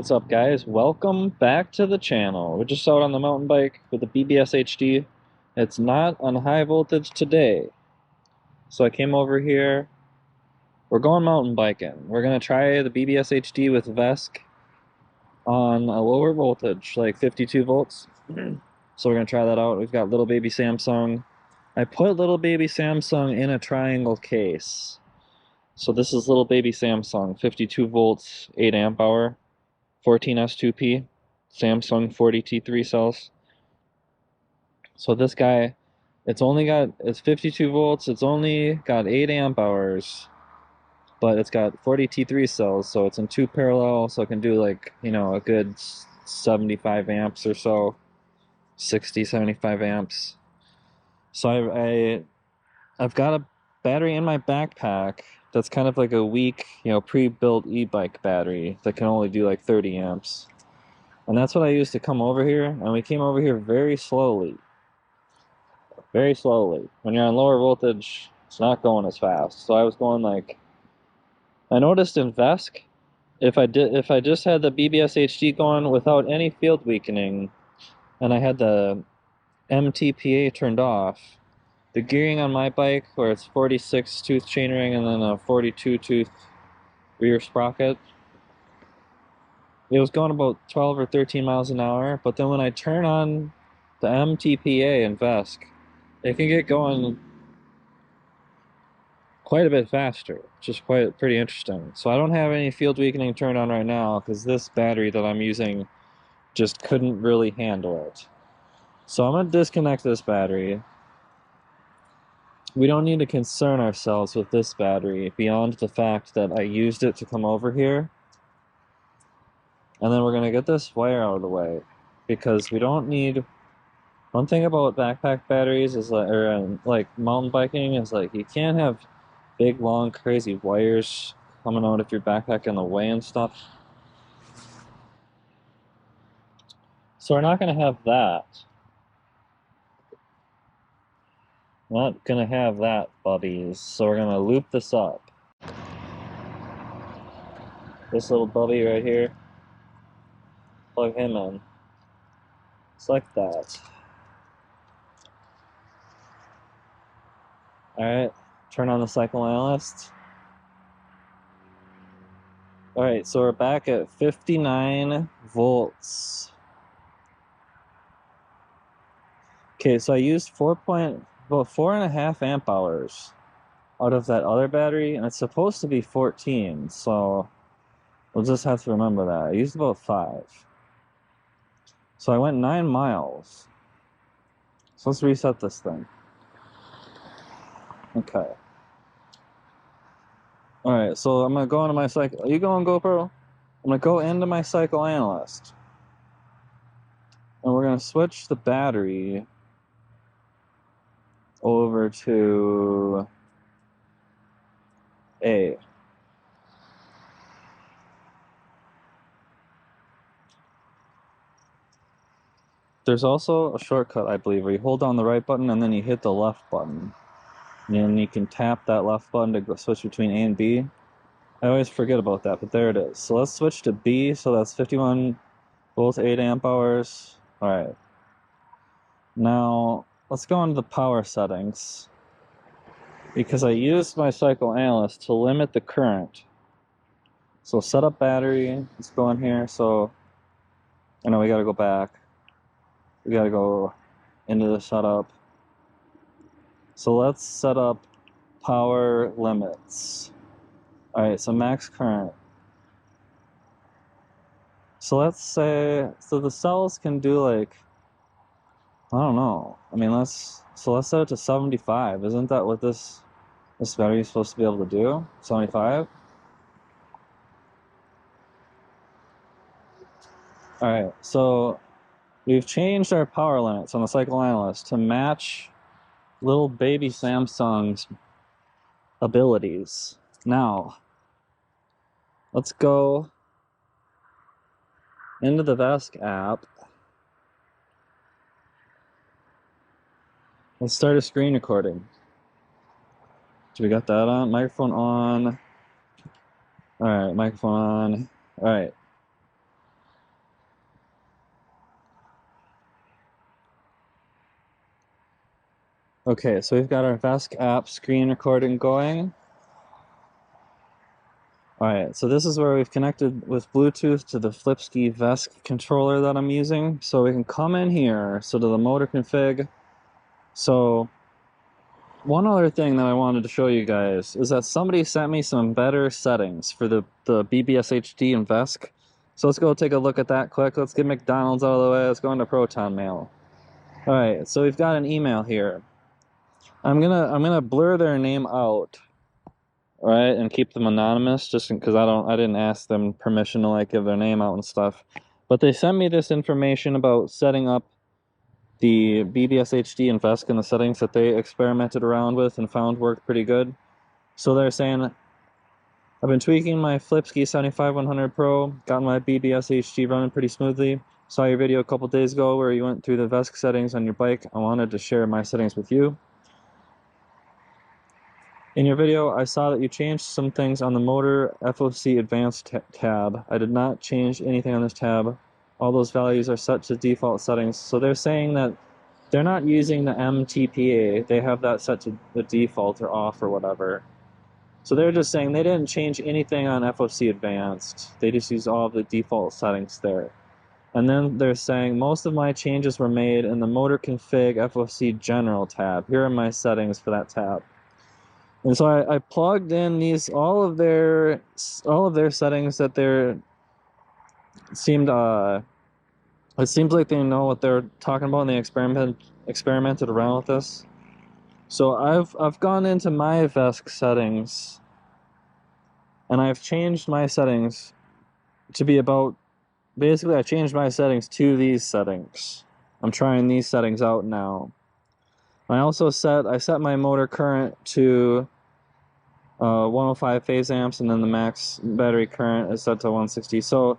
What's up, guys? Welcome back to the channel. We're just out on the mountain bike with the BBSHD. It's not on high voltage today, so I came over here. We're going mountain biking. We're gonna try the BBSHD with VESC on a lower voltage, like 52 volts. So we're gonna try that out. We've got little baby Samsung. I put little baby Samsung in a triangle case. So this is little baby Samsung, 52 volts, 8 amp hour. 14S2P, Samsung 40T3 cells. So this guy, it's 52 volts, it's only got 8 amp hours, but it's got 40T3 cells, so it's in 2 parallel, so it can do like, a good 75 amps or so, 60, 75 amps. So I've got a battery in my backpack that's kind of like a weak, pre-built e-bike battery that can only do like 30 amps. And that's what I used to come over here, and we came over here very slowly. Very slowly. When you're on lower voltage, it's not going as fast. So I was going like, I noticed in VESC, if I just had the BBSHD going without any field weakening, and I had the MTPA turned off, the gearing on my bike, where it's 46 tooth chainring and then a 42 tooth rear sprocket, it was going about 12 or 13 miles an hour, but then when I turn on the MTPA in VESC, it can get going quite a bit faster, which is pretty interesting. So I don't have any field weakening turned on right now because this battery that I'm using just couldn't really handle it. So I'm going to disconnect this battery. We don't need to concern ourselves with this battery beyond the fact that I used it to come over here. And then we're going to get this wire out of the way because we don't need... One thing about backpack batteries is like mountain biking is like you can't have big, long, crazy wires coming out of your backpack in the way and stuff. So we're not going to have that. Not going to have that, buddies. So we're going to loop this up. This little bubby right here. Plug him in. Just like that. Alright, turn on the cycle analyst. Alright, so we're back at 59 volts. Okay, so I used about 4.5 amp hours out of that other battery, and it's supposed to be 14, so we'll just have to remember that. I used about 5. So I went 9 miles. So let's reset this thing. Okay. Alright, so I'm going to go into my cycle. Are you going, GoPro? I'm going to go into my cycle analyst. And we're going to switch the battery over to A. There's also a shortcut, I believe, where you hold down the right button and then you hit the left button. And then you can tap that left button to go switch between A and B. I always forget about that, but there it is. So let's switch to B, so that's 51 volts, 8 amp hours. Alright. Now, let's go into the power settings. Because I used my cycle analyst to limit the current. So set up battery, let's go in here, so... I know we gotta go back. We gotta go into the setup. So let's set up power limits. Alright, so max current. So let's say, so the cells can do like, I don't know. I mean, let's set it to 75. Isn't that what this battery is supposed to be able to do? 75? Alright, so we've changed our power limits on the cycle analyst to match little baby Samsung's abilities. Now, let's go into the VESC app. Let's start a screen recording. So we got that on, microphone on. Alright, microphone on. Alright. Okay, so we've got our VESC app screen recording going. Alright, so this is where we've connected with Bluetooth to the Flipski VESC controller that I'm using. So we can come in here, so to the motor config. So one other thing that I wanted to show you guys is that somebody sent me some better settings for the BBSHD and VESC. So let's go take a look at that quick. Let's get McDonald's out of the way. Let's go into Proton Mail. Alright, so we've got an email here. I'm gonna blur their name out, right, and keep them anonymous, just because I didn't ask them permission to like give their name out and stuff. But they sent me this information about setting up the BBSHD and VESC and the settings that they experimented around with and found worked pretty good. So they're saying, I've been tweaking my Flipski 75100 Pro, got my BBSHD running pretty smoothly. Saw your video a couple days ago where you went through the VESC settings on your bike. I wanted to share my settings with you. In your video, I saw that you changed some things on the motor FOC Advanced tab. I did not change anything on this tab. All those values are set to default settings. So they're saying that they're not using the MTPA. They have that set to the default or off or whatever. So they're just saying they didn't change anything on FOC Advanced. They just used all of the default settings there. And then they're saying most of my changes were made in the Motor Config FOC General tab. Here are my settings for that tab. And so I plugged in all of their settings that it seems like they know what they're talking about and they experimented around with this. So I've gone into my VESC settings and I've changed my settings to be about, basically I changed my settings to these settings. I'm trying these settings out now. I set my motor current to 105 phase amps, and then the max battery current is set to 160. So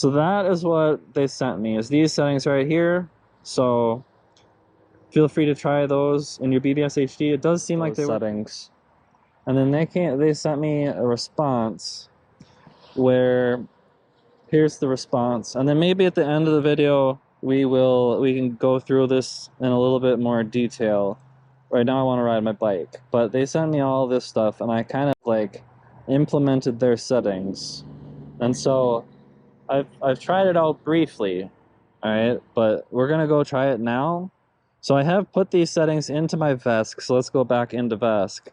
that is what they sent me, is these settings right here. So feel free to try those in your BBSHD. It does seem like they were settings. And then they sent me a response where here's the response. And then maybe at the end of the video we can go through this in a little bit more detail. Right now I want to ride my bike, but they sent me all this stuff and I kind of like implemented their settings. And so I've tried it out briefly, all right, but we're gonna go try it now. So I have put these settings into my VESC, so let's go back into VESC.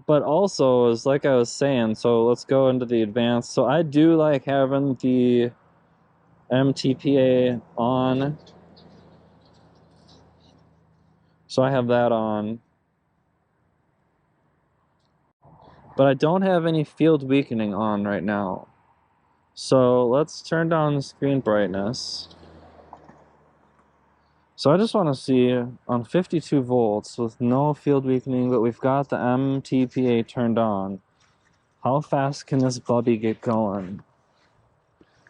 But also, is like I was saying, so let's go into the advanced. So I do like having the MTPA on. So I have that on. But I don't have any field weakening on right now. So let's turn down the screen brightness. So I just want to see on 52 volts with no field weakening, but we've got the MTPA turned on. How fast can this bubby get going?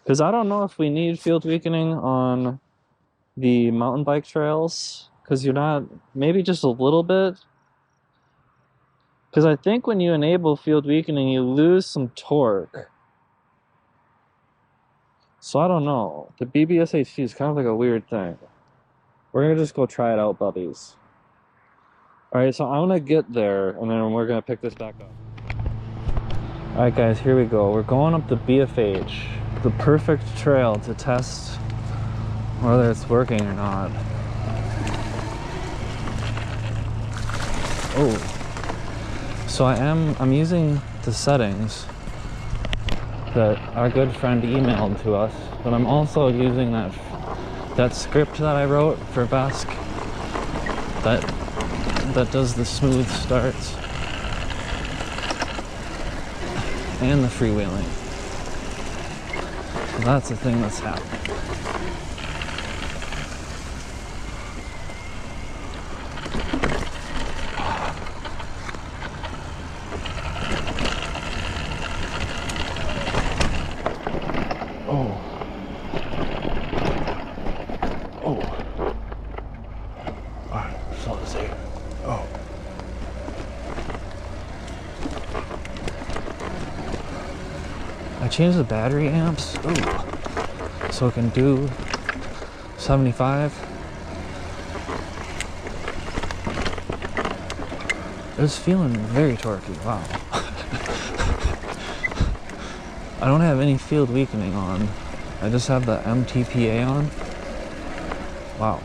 Because I don't know if we need field weakening on the mountain bike trails. Because you're not, maybe just a little bit. Because I think when you enable field weakening, you lose some torque. So I don't know. The BBSHD is kind of like a weird thing. We're going to just go try it out, buddies. Alright, so I'm going to get there, and then we're going to pick this back up. Alright guys, here we go. We're going up the BFH. The perfect trail to test whether it's working or not. Oh, so I'm using the settings that our good friend emailed to us, but I'm also using that script that I wrote for VESC that does the smooth starts and the freewheeling. So that's the thing that's happening. I changed the battery amps, so it can do 75. It was feeling very torquey. Wow. I don't have any field weakening on. I just have the MTPA on. Wow.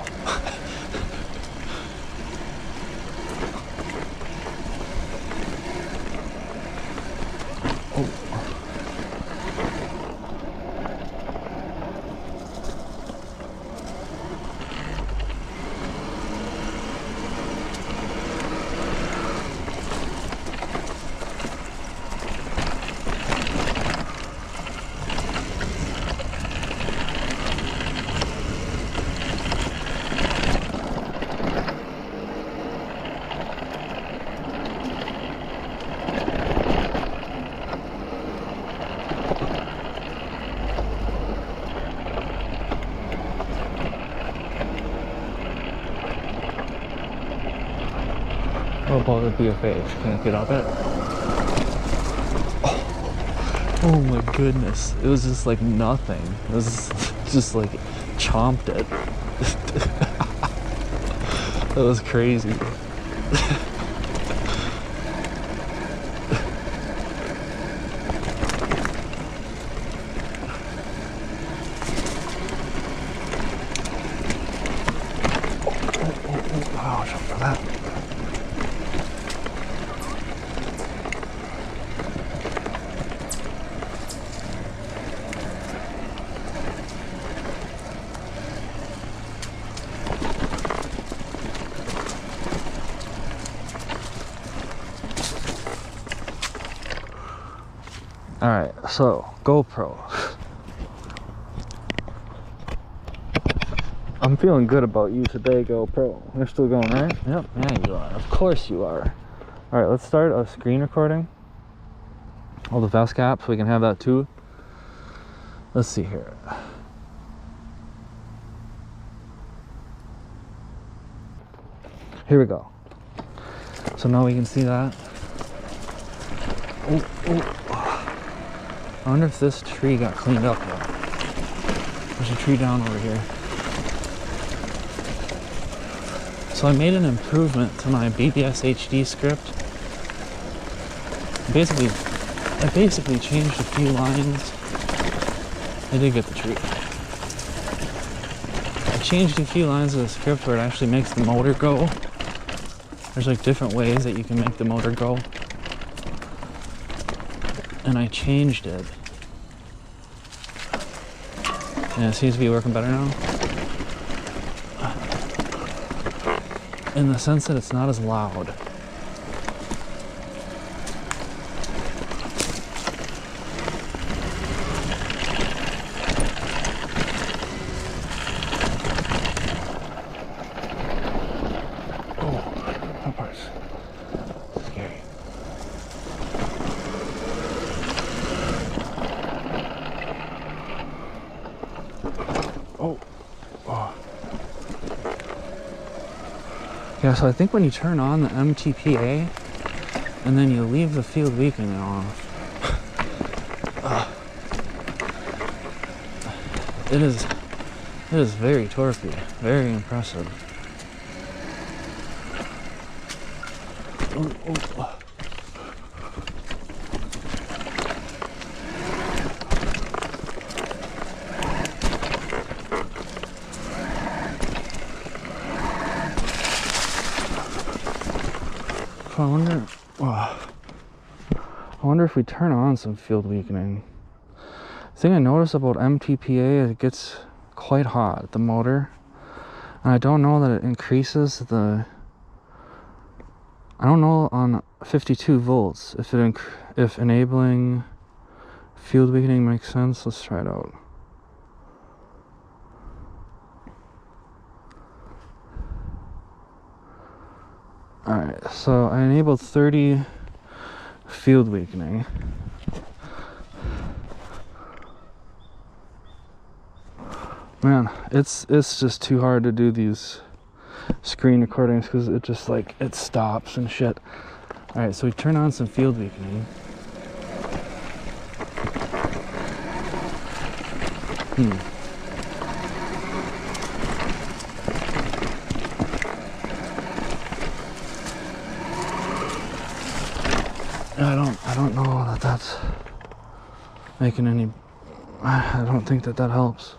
What about the BFH? Can I get up it? Oh my goodness. It was just like nothing. It was just like chomped it. That was crazy. Wow, jump for that. Alright, so GoPro. I'm feeling good about you today, GoPro. You're still going, right? Yep, yeah you are. Of course you are. Alright, let's start a screen recording. All the VESC apps, we can have that too. Let's see here. Here we go. So now we can see that. Oh, oh. I wonder if this tree got cleaned up yet. There's a tree down over here. So I made an improvement to my BBSHD script. I basically changed a few lines. I did get the tree. I changed a few lines of the script where it actually makes the motor go. There's like different ways that you can make the motor go. And I changed it. And it seems to be working better now. In the sense that it's not as loud. Oh, that part's scary. Oh. Oh. Yeah, so I think when you turn on the MTPA and then you leave the field weakening off, it is very torquey, very impressive. Oh, oh. I wonder if we turn on some field weakening. The thing I notice about MTPA is it gets quite hot, the motor. And I don't know that it increases the... I don't know on 52 volts if enabling field weakening makes sense. Let's try it out. Alright, so I enabled 30 field weakening. Man, it's just too hard to do these screen recordings because it just like it stops and shit. Alright, so we turn on some field weakening. that that's making any... I don't think that helps.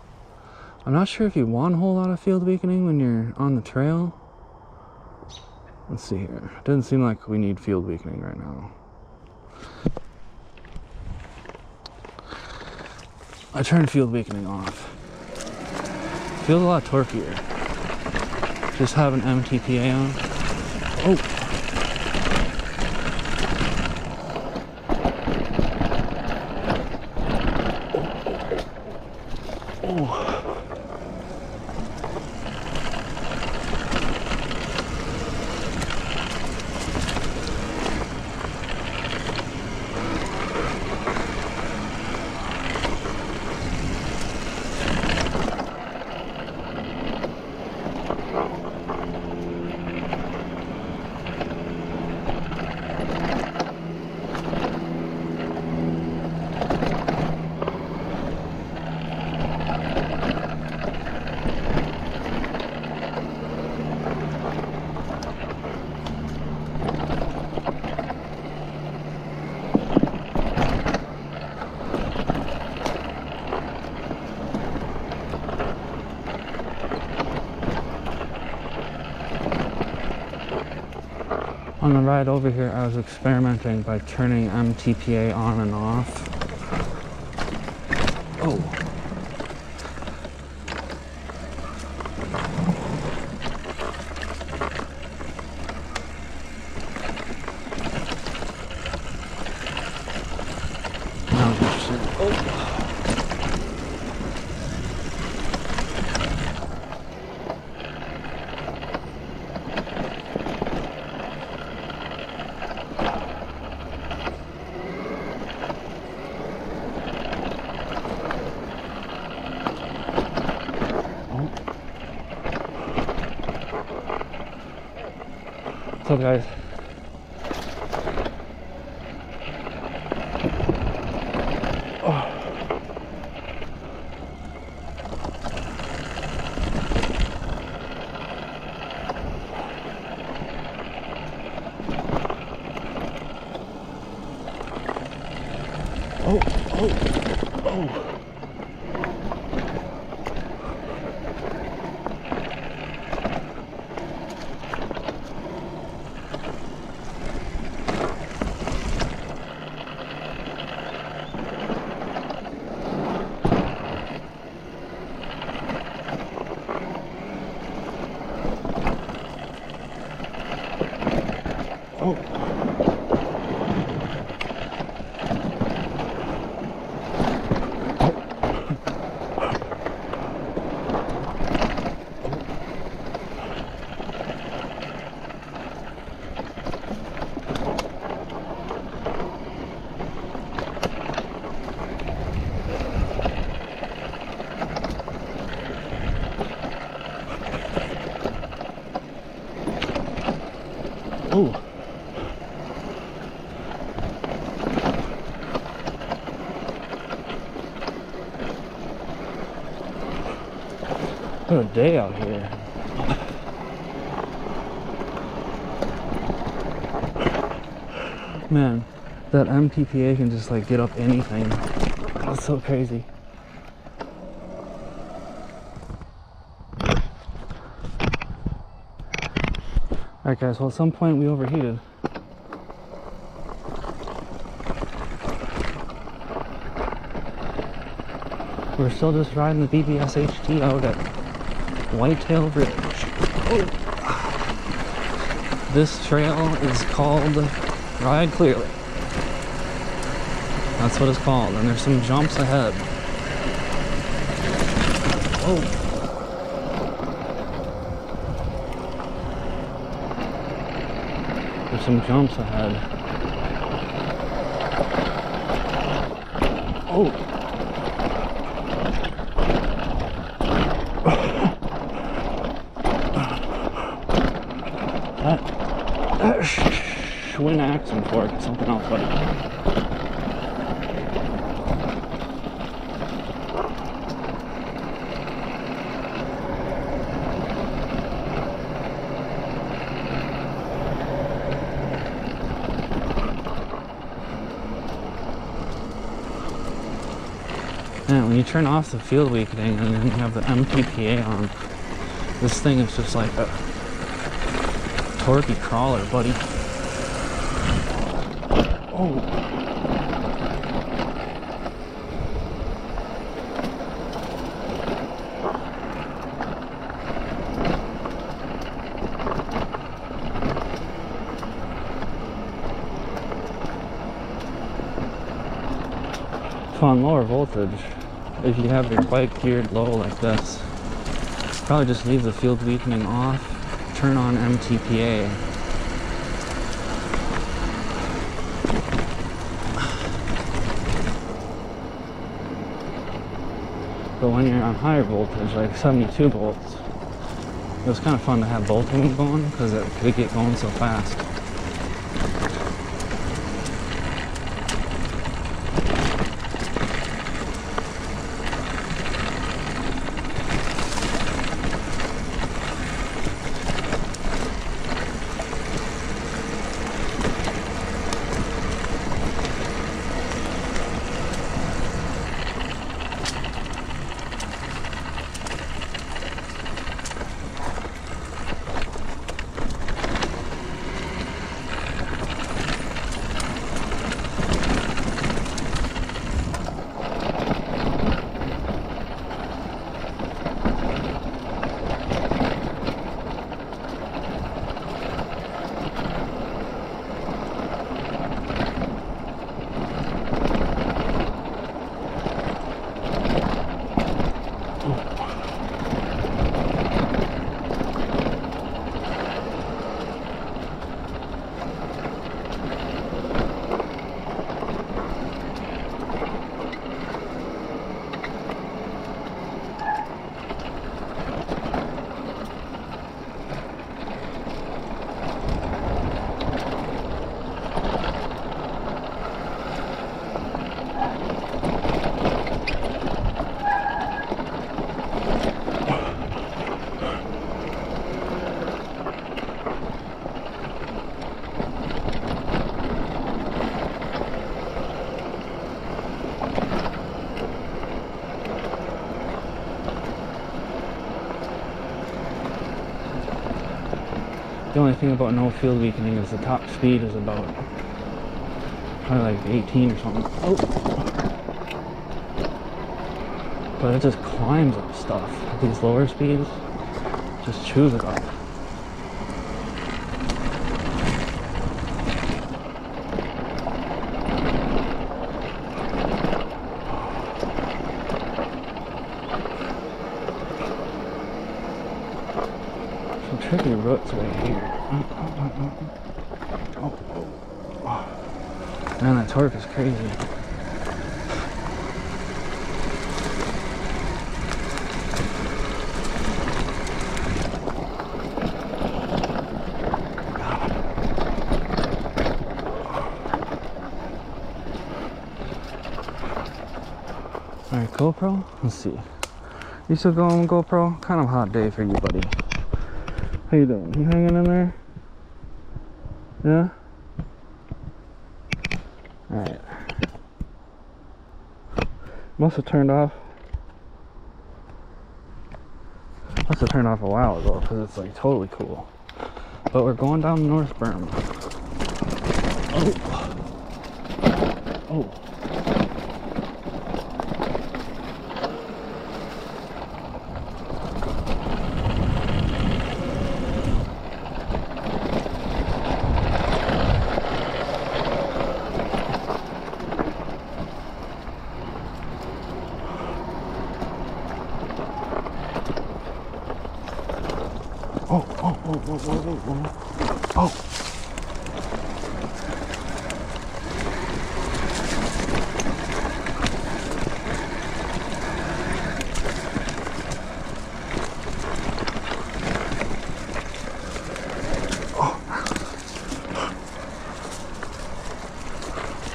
I'm not sure if you want a whole lot of field weakening when you're on the trail. Let's see here. It doesn't seem like we need field weakening right now. I turned field weakening off. Feels a lot torquier. Just having MTPA on. Oh! On the ride over here, I was experimenting by turning MTPA on and off. Oh. That was interesting. Oh. What's up, guys? Oh. Oh, oh, oh. Oh. Oh. What a day out here. Man, that MTPA can just like get up anything. That's so crazy. Alright guys, well at some point we overheated. We're still just riding the BBSHD out at Whitetail Ridge. Oh. This trail is called Ride Clearly. That's what it's called, and there's some jumps ahead. Oh. There's some jumps ahead. Oh. That Schwinn accent fork is something else, buddy. Man, when you turn off the field weakening and then you have the MTPA on, this thing is just like a torquey crawler, buddy. Oh. So on lower voltage, if you have your bike geared low like this, probably just leave the field weakening off, turn on MTPA. But when you're on higher voltage, like 72 volts, it was kind of fun to have both of them going because it could get going so fast. The only thing about no field weakening is the top speed is about probably like 18 or something. Oh. But it just climbs up stuff. These lower speeds just chews it up. Tricky roots right here. Oh. Man, that torque is crazy. Alright, GoPro, let's see. You still going GoPro? Kind of a hot day for you, buddy. How you doing? You hanging in there? Yeah? Alright. Must have turned off. Must have turned off a while ago because it's like totally cool. But we're going down North Berm. Oh.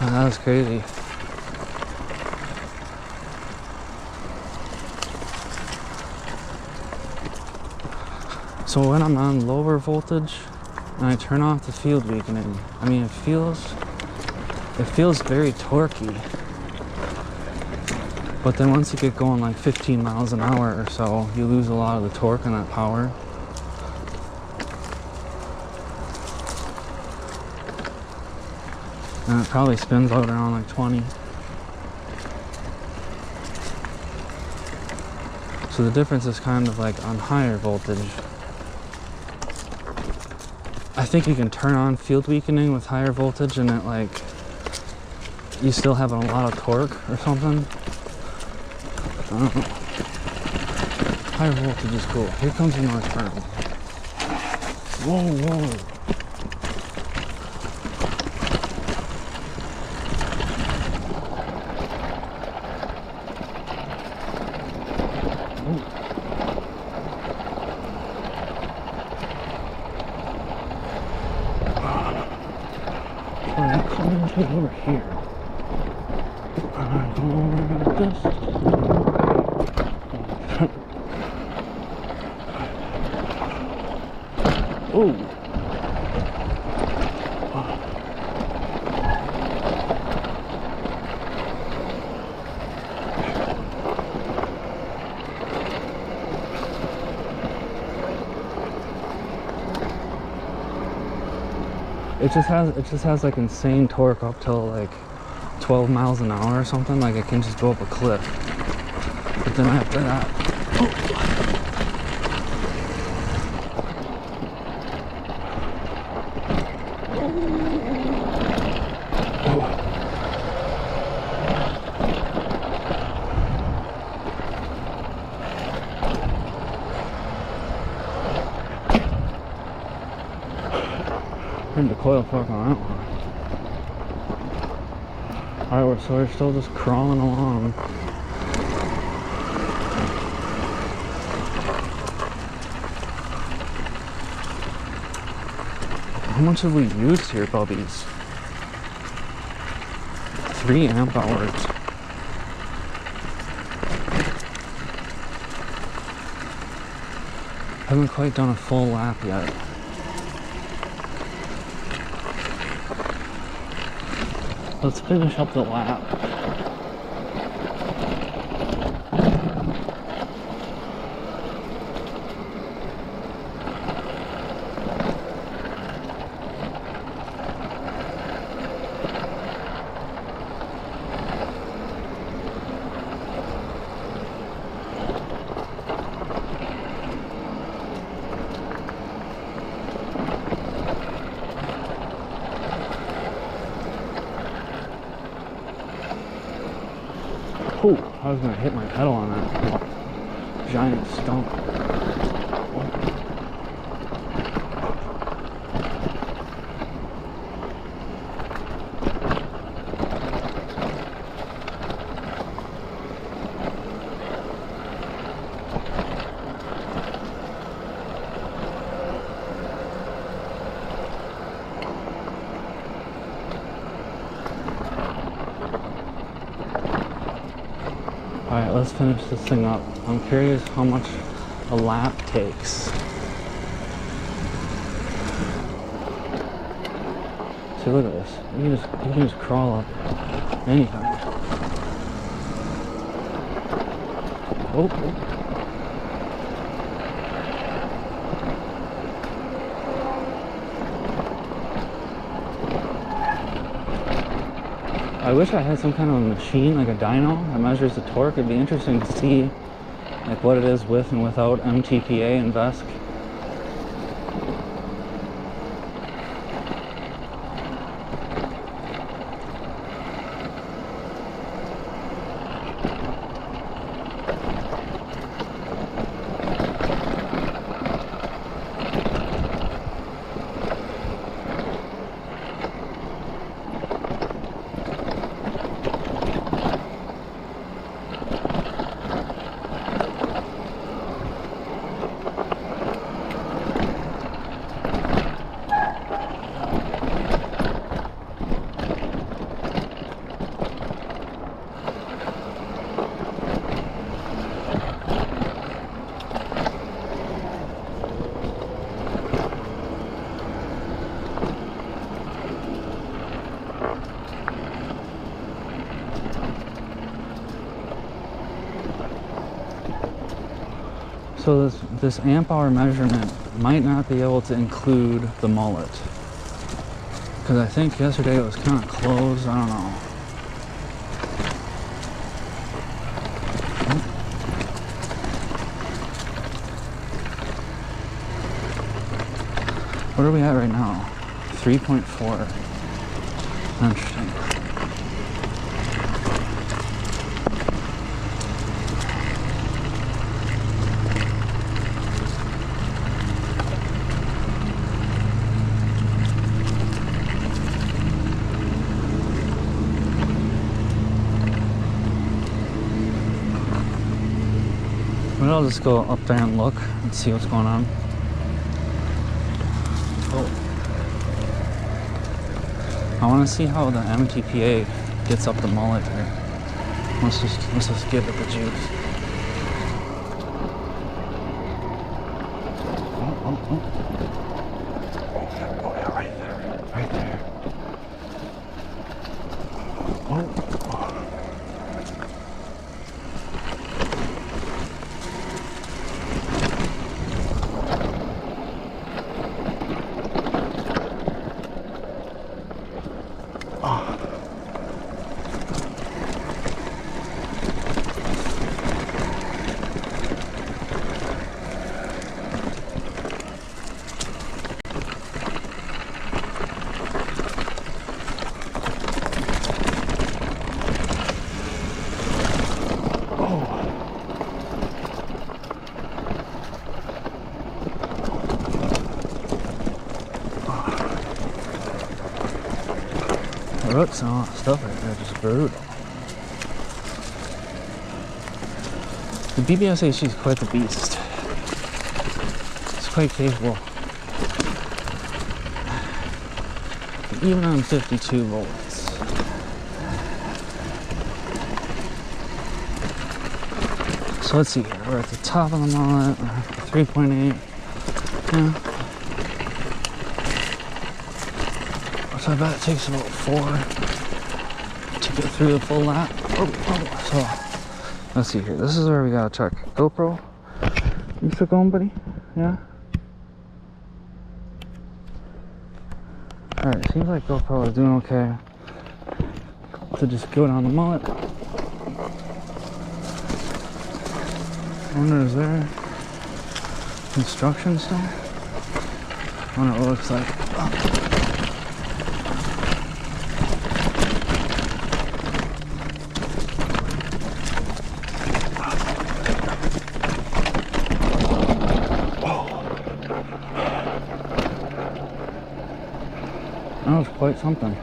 That was crazy. So when I'm on lower voltage and I turn off the field weakening, I mean, it feels very torquey. But then once you get going like 15 miles an hour or so, you lose a lot of the torque and that power. And it probably spins out around like 20. So the difference is kind of like on higher voltage. I think you can turn on field weakening with higher voltage and it like, you still have a lot of torque or something. I don't know. Higher voltage is cool. Here comes the north turn. Whoa, whoa. Over here. I'm going like this. Oh. It just has like insane torque up till like 12 miles an hour or something. Like it can just go up a cliff. But then after that, turned the coil fork on that one. Alright, so we're still just crawling along. How much have we used here, bubbies? 3 amp hours. Haven't quite done a full lap yet. Let's finish up the lap. Ooh, I was gonna hit my pedal on that giant stump. Alright, let's finish this thing up. I'm curious how much a lap takes. See, look at this. You can just crawl up anytime. Oh. I wish I had some kind of a machine, like a dyno, that measures the torque. It'd be interesting to see like what it is with and without MTPA and VESC. So this amp hour measurement might not be able to include the mullet. Because I think yesterday it was kind of closed, I don't know. What are we at right now? 3.4. Interesting. Maybe I'll just go up there and look and see what's going on. Oh. I want to see how the MTPA gets up the mullet here. Let's just give it the juice. Oh, yeah, right there. Right there. Oh. Roots and all that stuff right there, just brutal. The BBSHD is quite the beast. It's quite capable. Even on 52 volts. So let's see here, we're at the top of the mullet, we're at 3.8. Yeah. So I bet it takes about 4 to get through the full lap. So let's see here. This is where we gotta check. GoPro, you still going, buddy? Yeah. All right. Seems like GoPro is doing okay. So just go down the mullet. I wonder, is there construction still? I wonder what it looks like. That was quite something.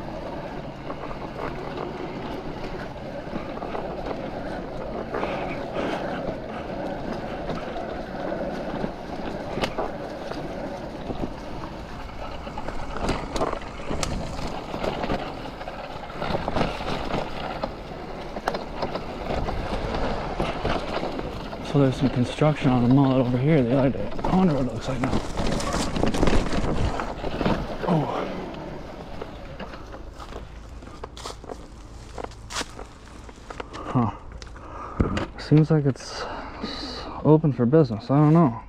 So there's some construction on the mullet over here the other day. I wonder what it looks like now. Oh. Huh. Seems like it's open for business. I don't know.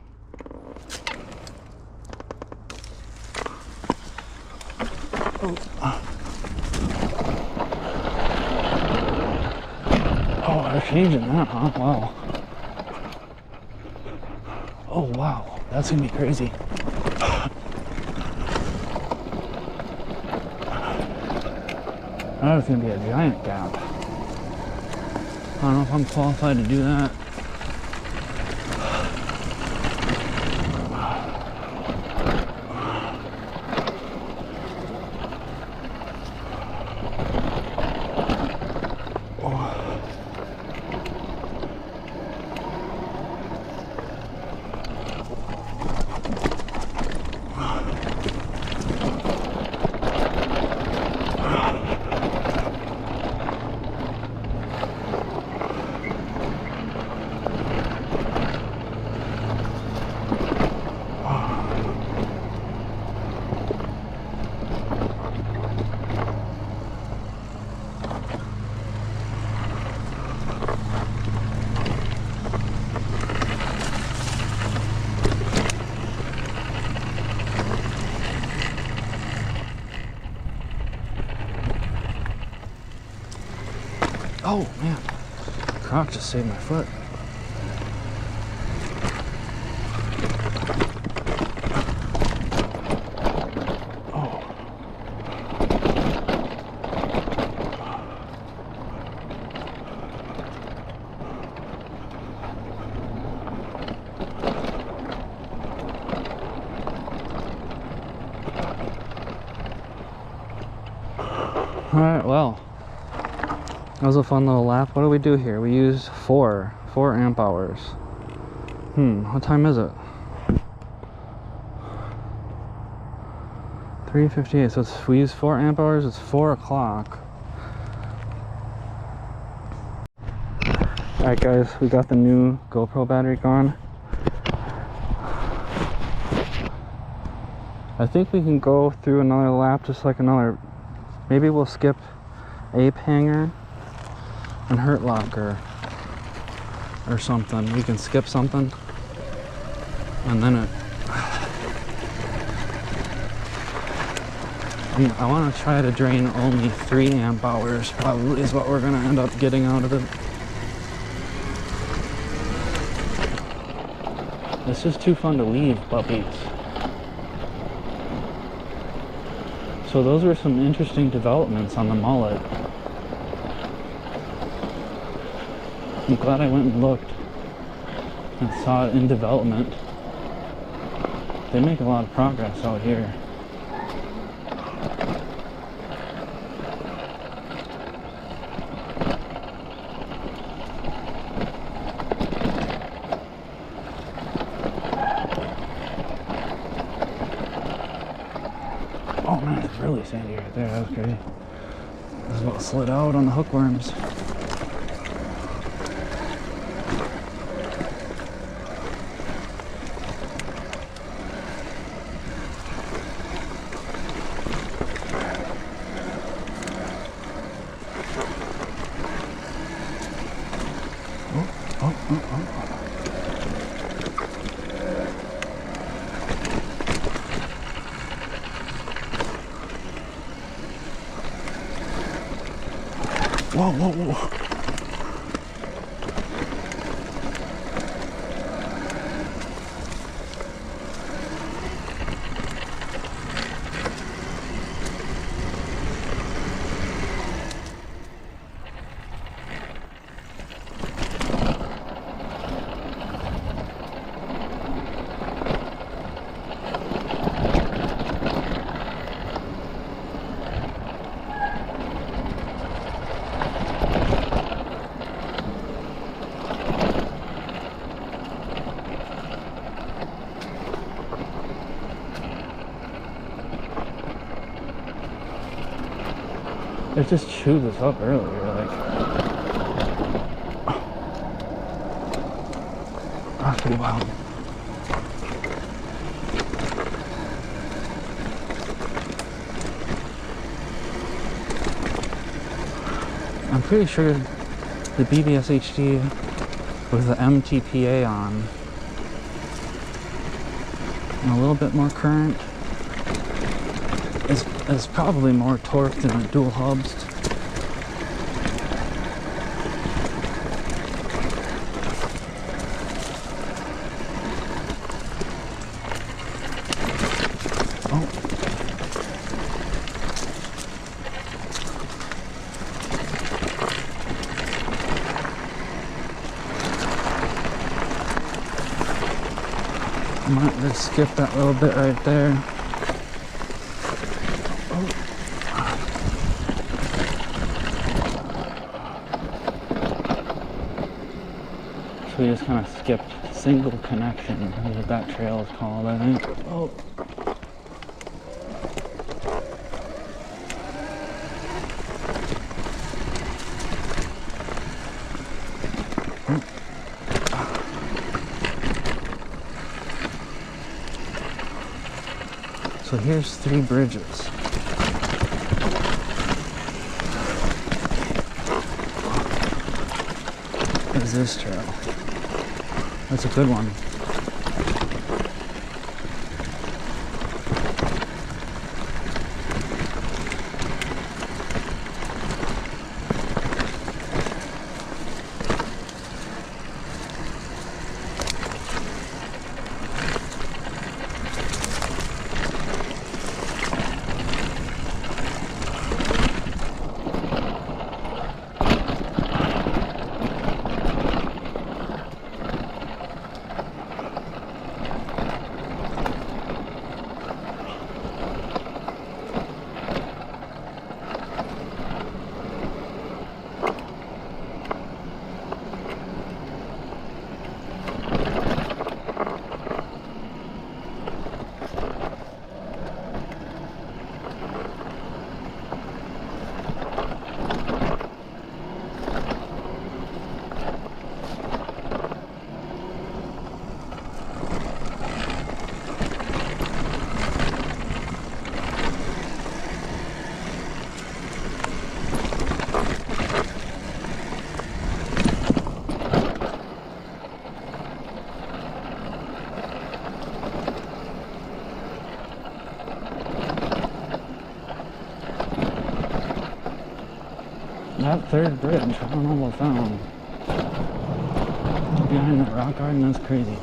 Oh, they're changing that, huh? Wow. Oh, wow. That's gonna be crazy. That is gonna be a giant gap. I don't know if I'm qualified to do that. Oh man, Croc just saved my foot. Alright, well, that was a fun little lap. What do we do here? We use 4 amp hours. What time is it? 3:58, so if we use 4 amp hours, it's 4 o'clock. Alright guys, we got the new GoPro battery gone. I think we can go through another lap, just like another. Maybe we'll skip Ape Hanger and Hurt Locker or something. We can skip something. And then I want to try to drain only 3 amp hours, probably is what we're going to end up getting out of it. It's just too fun to leave puppies. So those were some interesting developments on the Mullet. I'm glad I went and looked and saw it in development. They make a lot of progress out here. Oh man, it's really sandy right there. That was crazy. I was about to slid out on the hookworms. Whoa, whoa, whoa. It just chewed us up earlier, like. That's pretty wild. I'm pretty sure the BBSHD with the MTPA on and a little bit more current is probably more torque than the dual hubs. Oh. I might just skip that little bit right there. We just kind of skipped single connection, is what that trail is called, I think. Oh. So here's 3 bridges. There's this trail. That's a good one. That third bridge, I don't know about that one. Behind that rock garden, that's crazy.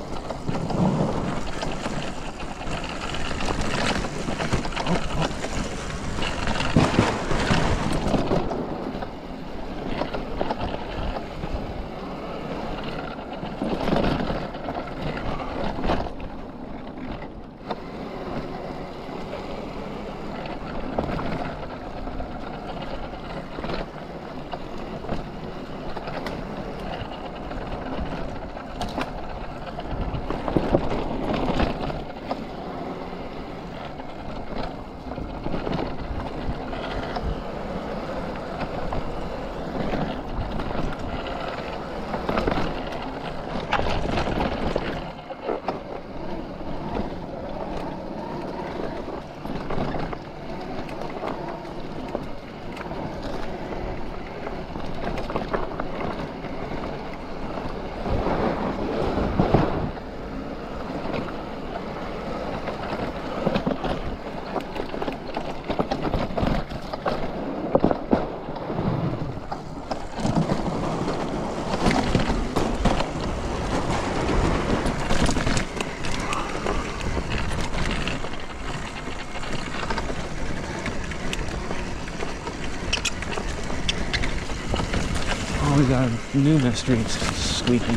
We got new mysteries squeaking.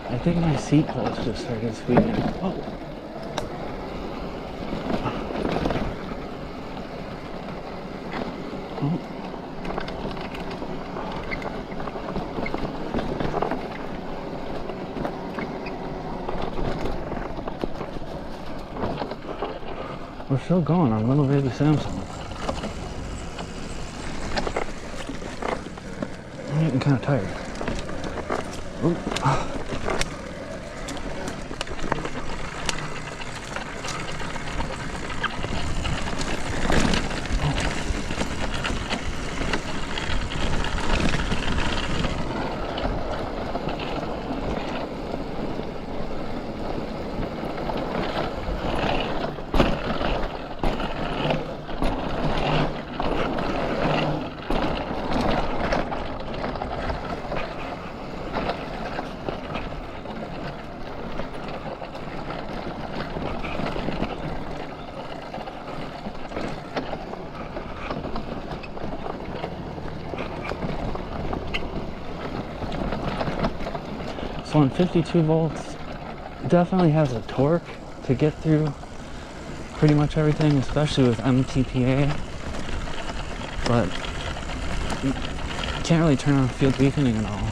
I think my seat post just started squeaking. Oh. Oh. We're still going on little baby Samsung. I'm getting kind of tired. Ooh. So on 52 volts, it definitely has a torque to get through pretty much everything, especially with MTPA. But you can't really turn on field weakening at all.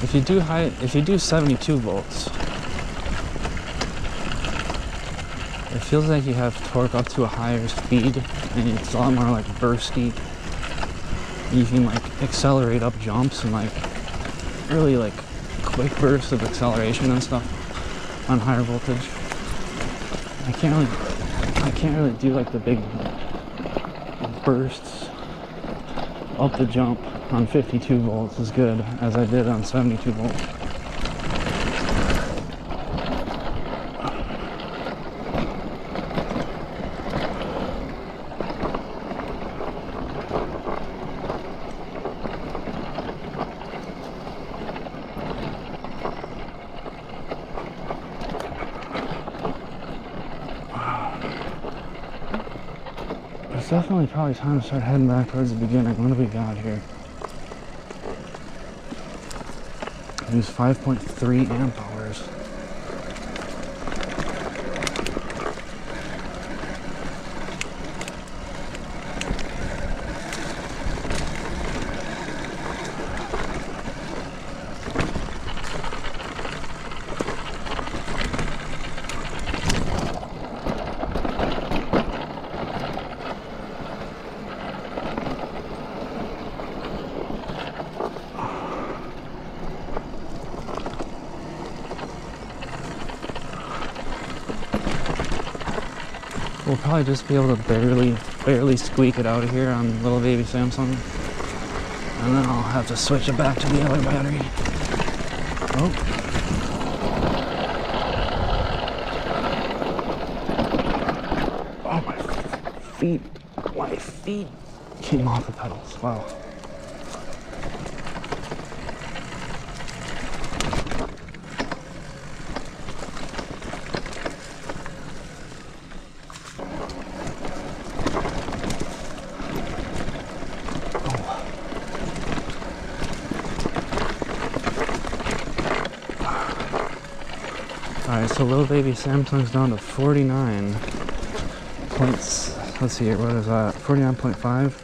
If you do 72 volts, it feels like you have torque up to a higher speed, and it's a lot more like bursty. You can like accelerate up jumps and like really like quick bursts of acceleration and stuff on higher voltage. I can't really do like the big bursts up the jump on 52 volts as good as I did on 72 volts. It's definitely probably time to start heading back towards the beginning. What do we got here? Use 5.3 amp hours. We'll probably just be able to barely squeak it out of here on little baby Samsung. And then I'll have to switch it back to the other battery. Oh. Oh my. feet came off the pedals. Wow. Alright, so little baby Samsung's down to 49 points. Let's see here, what is that? 49.5.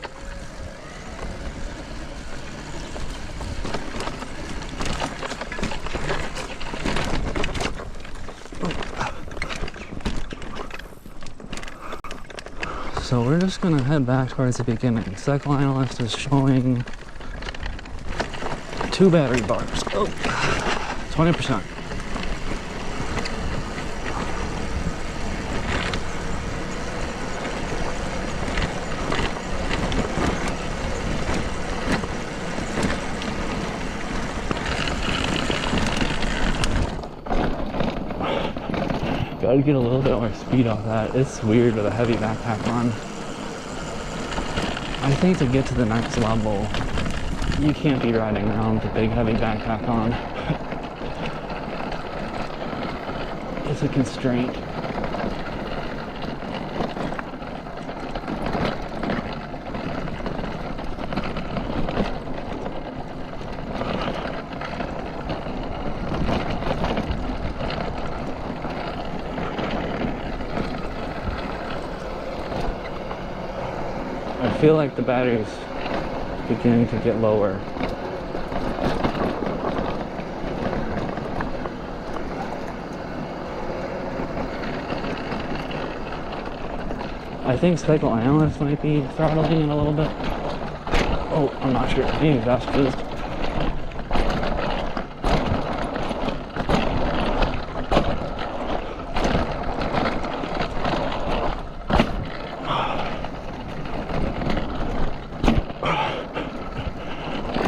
So we're just gonna head back towards the beginning. Cycle Analyst is showing 2 battery bars. Oh, 20%. Gotta get a little bit more speed off that. It's weird with a heavy backpack on. I think to get to the next level, you can't be riding around with a big heavy backpack on. It's a constraint. I feel like the battery's beginning to get lower. I think Cycle Analyst might be throttling it a little bit. Oh, I'm not sure. Maybe VESC is.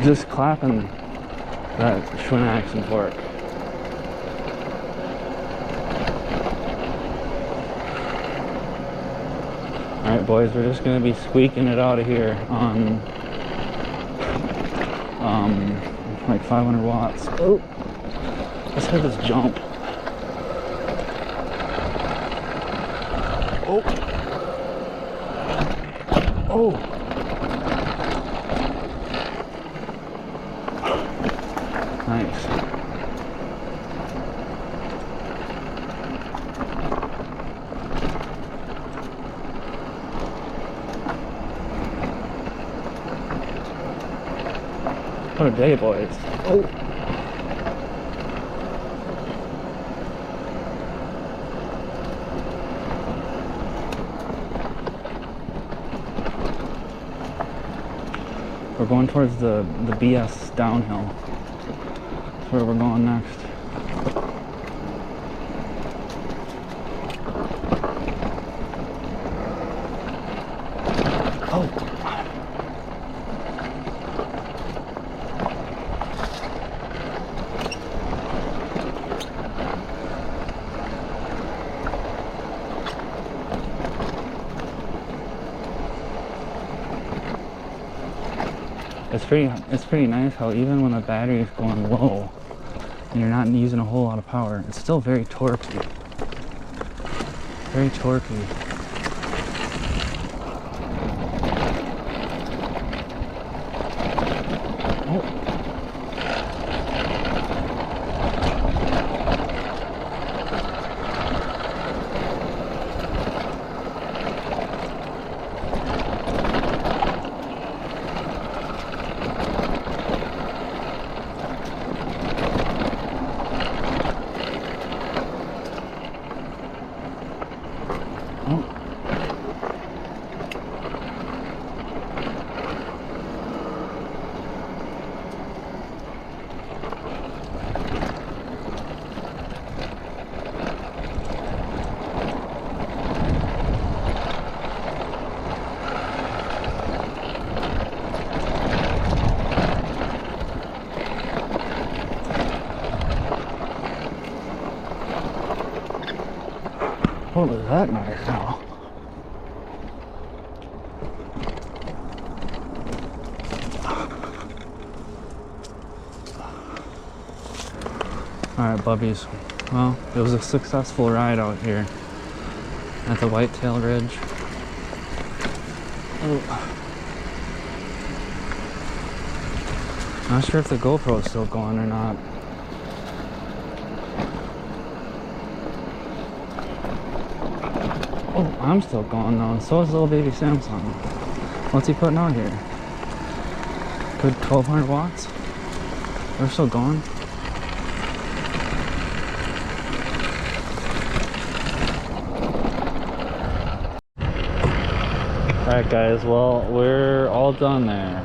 Just clapping that Schwinn action fork. Alright boys, we're just gonna be squeaking it out of here on like 500 watts. Oh, let's hit this jump. Oh. Oh. Nice. What a day, boys. Oh. We're going towards the BS downhill. That's where we're going next. Oh. It's pretty nice how even when the battery is going low and you're not using a whole lot of power, it's still very torquey. Very torquey. Oh. What was that noise now? bubbies. Well, it was a successful ride out here at the Whitetail Ridge. Oh. Not sure if the GoPro is still going or not. Oh, I'm still going though, and so is little baby Samsung. What's he putting out here? Good 1200 watts? They're still going. Alright guys, well, we're all done there.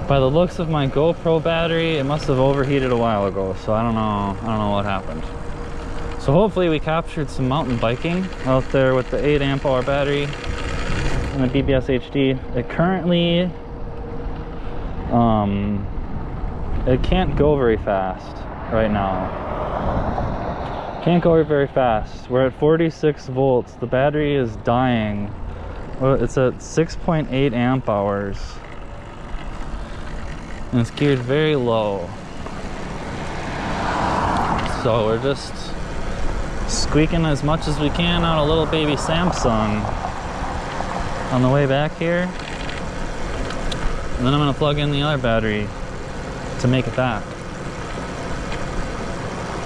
By the looks of my GoPro battery, it must have overheated a while ago, so I don't know what happened. So hopefully we captured some mountain biking out there with the 8 amp hour battery and the BBSHD. It currently, it can't go very fast right now. Can't go very fast. We're at 46 volts. The battery is dying. Well, it's at 6.8 amp hours. And it's geared very low. So we're just squeaking as much as we can out of little baby Samsung on the way back here. And then I'm gonna plug in the other battery to make it back.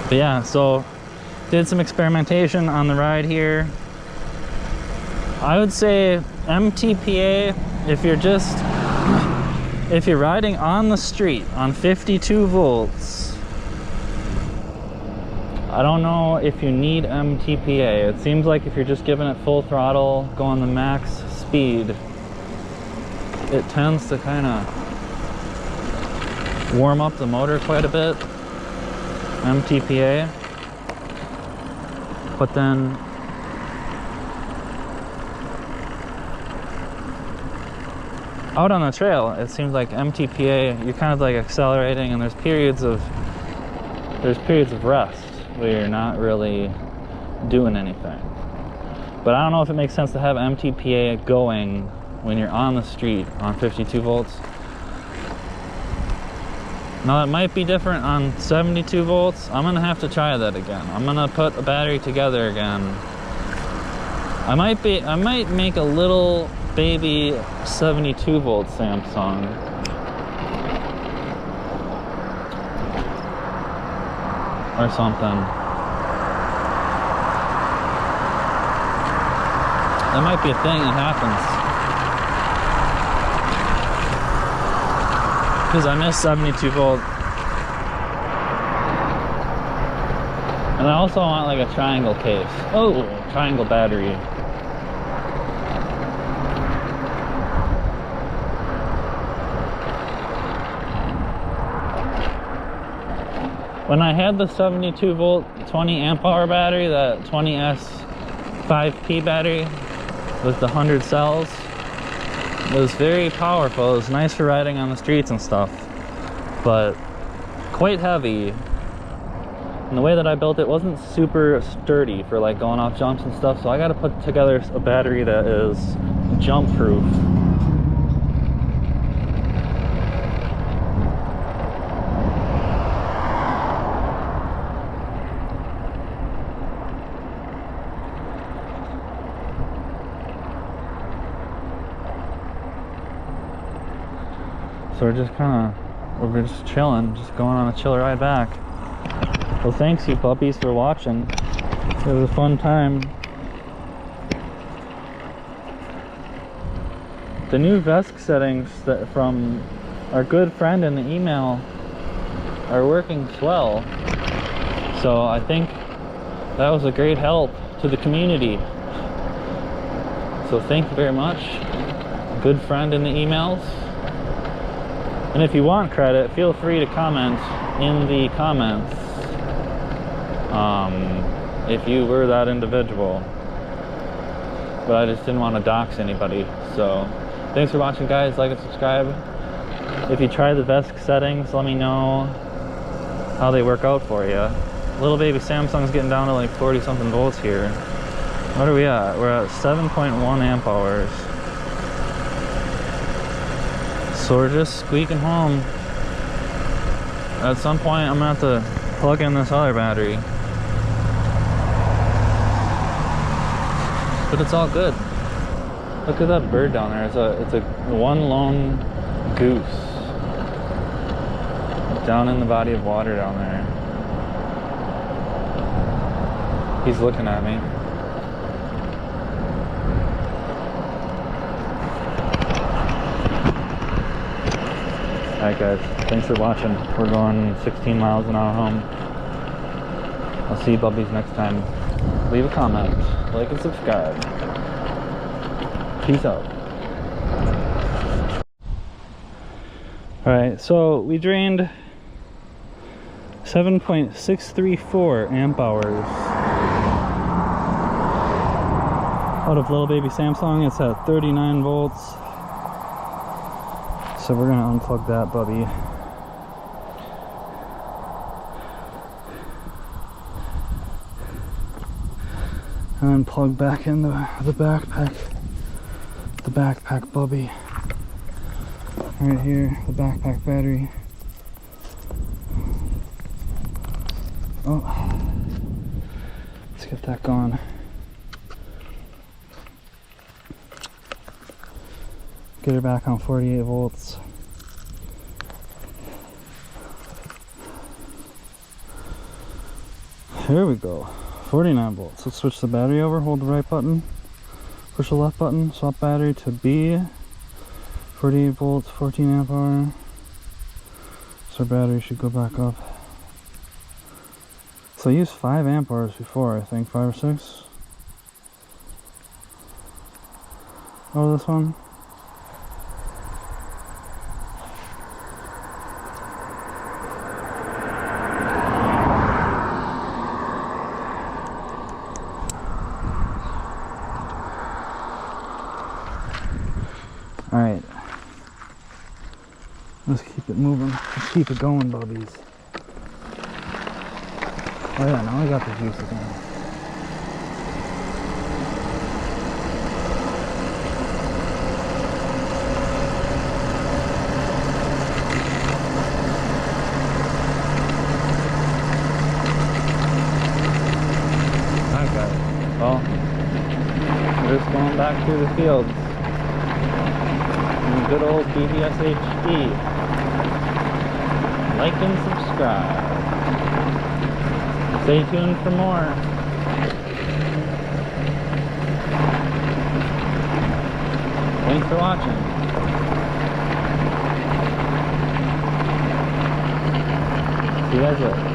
But yeah, so did some experimentation on the ride here. I would say MTPA, if you're riding on the street on 52 volts, I don't know if you need MTPA. It seems like if you're just giving it full throttle, going the max speed, it tends to kind of warm up the motor quite a bit, MTPA. But then out on the trail, it seems like MTPA, you're kind of like accelerating, and there's periods of rest where you're not really doing anything. But I don't know if it makes sense to have MTPA going when you're on the street on 52 volts. Now it might be different on 72 volts. I'm gonna have to try that again. I'm gonna put a battery together again. I might make a little baby 72 volt Samsung. Or something. That might be a thing that happens. Because I miss 72 volt. And I also want like a triangle case. Oh, triangle battery. When I had the 72 volt 20 amp hour battery, that 20S 5P battery with the 100 cells, it was very powerful. It was nice for riding on the streets and stuff, but quite heavy. And the way that I built it wasn't super sturdy for like going off jumps and stuff, so I got to put together a battery that is jump proof. So we're just chilling, just going on a chill ride back. Well, thanks you puppies for watching. It was a fun time. The new VESC settings that from our good friend in the email are working swell. So I think that was a great help to the community. So thank you very much, good friend in the emails. And if you want credit, feel free to comment in the comments if you were that individual. But I just didn't want to dox anybody. So thanks for watching guys, like and subscribe. If you try the VESC settings, let me know how they work out for you. Little baby Samsung's getting down to like 40 something volts here. What are we at? We're at 7.1 amp hours. So we're just squeaking home. At some point I'm gonna have to plug in this other battery. But it's all good. Look at that bird down there. It's a one lone goose down in the body of water down there. He's looking at me. Alright guys, thanks for watching. We're going 16 miles an hour home. I'll see you bubbies next time. Leave a comment, like and subscribe. Peace out. Alright, so we drained 7.634 amp hours out of little baby Samsung. It's at 39 volts. So we're gonna unplug that bubby. And then plug back in the backpack bubby. Right here, the backpack battery. Oh, let's get that going. Get her back on 48 volts. Here we go, 49 volts. Let's switch the battery over, hold the right button, push the left button, swap battery to B. 48 volts, 14 amp hour. So our battery should go back up. So I used 5 amp hours before, I think, 5 or 6. Oh, this one. Alright. Let's keep it moving. Let's keep it going, bubbies. Oh yeah, now I got the juice again. Alright guys, well, we're just going back through the fields. Good old BBSHD. Like and subscribe. Stay tuned for more. Thanks for watching. See you guys later.